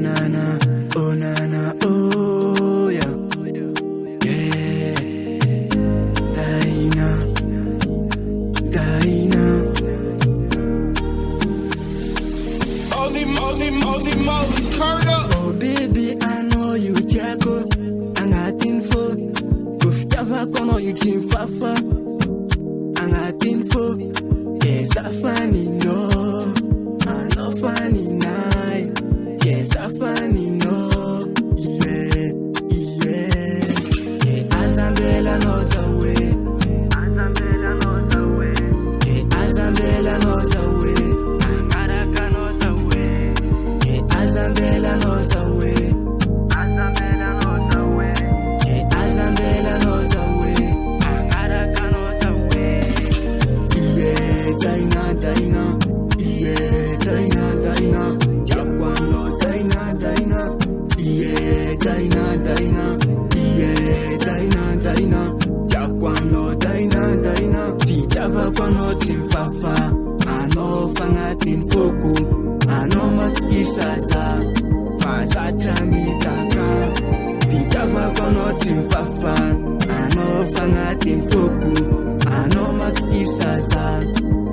nana, oh nana, oh yeah, yeah. Daina, Daina. Molly, turn up. Oh baby, I know you tiago, angatin fo. Kuftava kono you team fafa, angatin fo. Yes, I funny no, I no funny night. Yes, I funny no, yeah, yeah. Azambela knows the way, Azambela knows the way, Azambela knows the way, Karaka knows the way, Azambela knows the way, Azambela knows the way, Azambela knows the way, Karaka knows the way. Yeah, Daina, Daina, yeah, Daina, Daina, Jakwano, Daina, Daina, yeah, Daina, Daina, yeah, Daina, Daina, Jakwano, Daina, Daina, Vijava kwano timfafa, ano fangatin foku, ano makisaza, faza chamitaka, Vijava kwano timfafa, ano fangatin foku, ano makisaza,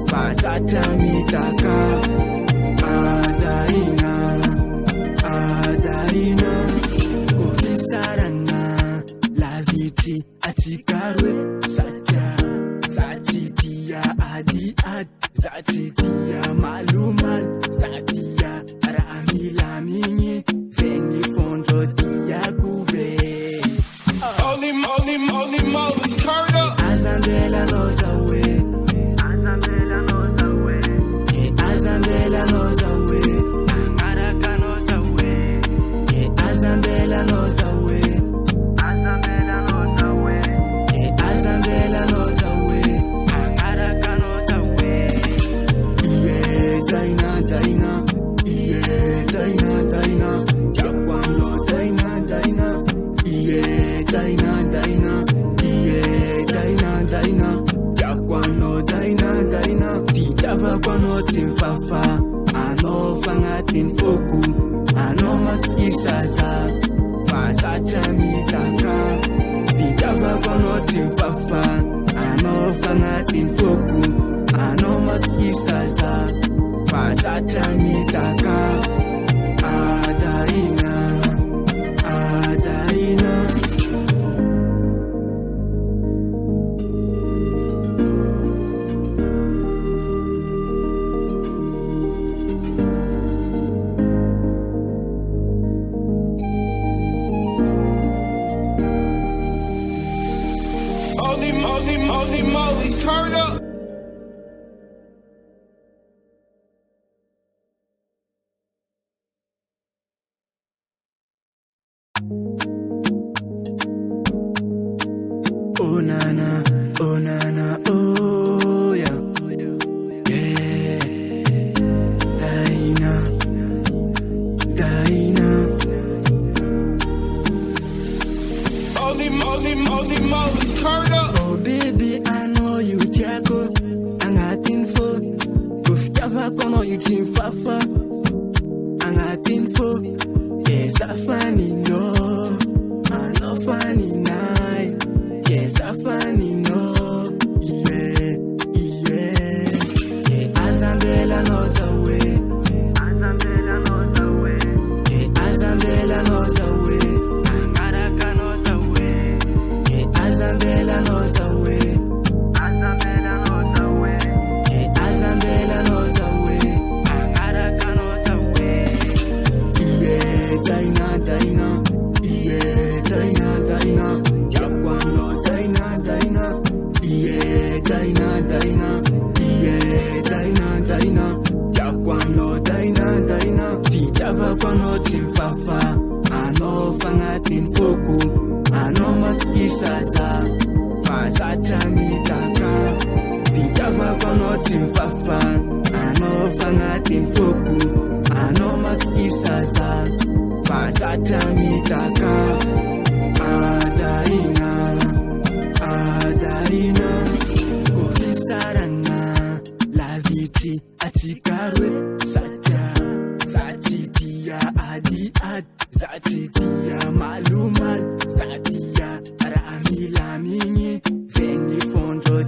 faza chamitaka. Adaina, Adaina, Ofisaranga, la viti atikarwe, Satya, Satitia, Adi Ad, Satitia, Maluman, Satia, Rami Lamini, Veni Fondo Dia Gube. Molly, turn up. Azambela knows the way, Azambela knows the way, Azambela knows the way, Karaka knows the way, Azambela knows the way, Azambela knows the way, Azambela knows the way, Karaka knows the way. Yeah, Daina, Daina, yeah, Daina, Daina, Jakwano, Daina, Daina, yeah, Daina, Daina, yeah, Daina, Daina, Jakwano, Daina, Daina, Vijava kwano timfafa, ano fangatin foku, ano makisaza, faza chamitaka, Vijava kwano timfafa, ano fangatin foku, ano makisaza, faza chamitaka. Adaina, Adaina. Molly, turn up. Oh nana, oh nana, oh yeah, yeah. Daina, Daina. Molly, turn up. Oh baby, I know you tiago, angatin fo. Kuftava kono you team fafa, angatin fo. Yes, I funny no, I no funny night. Yes, I funny no, yeah, yeah. Azambela knows the way, Azambela knows the way, Azambela knows the way, Karaka knows the way, Azambela knows the way, Azambela knows the way, Azambela knows the way, Karaka knows the way. Yeah, Daina, Daina, yeah, Daina, Daina, Jakwano, Daina, Daina, yeah, Daina, Daina, yeah, Daina, Daina, Jakwano, Daina, Daina, Vijava kwano timfafa, ano fangatin foku, ano makisaza, faza chamitaka, Vijava kwano timfafa, ano fangatin foku, ano makisaza, faza chamitaka. Adaina, Adaina, Ofisaranga, la viti atikarwe, Satya, Satitia, adi ad zatsitia malumal zatia raha milamigny zegny fondro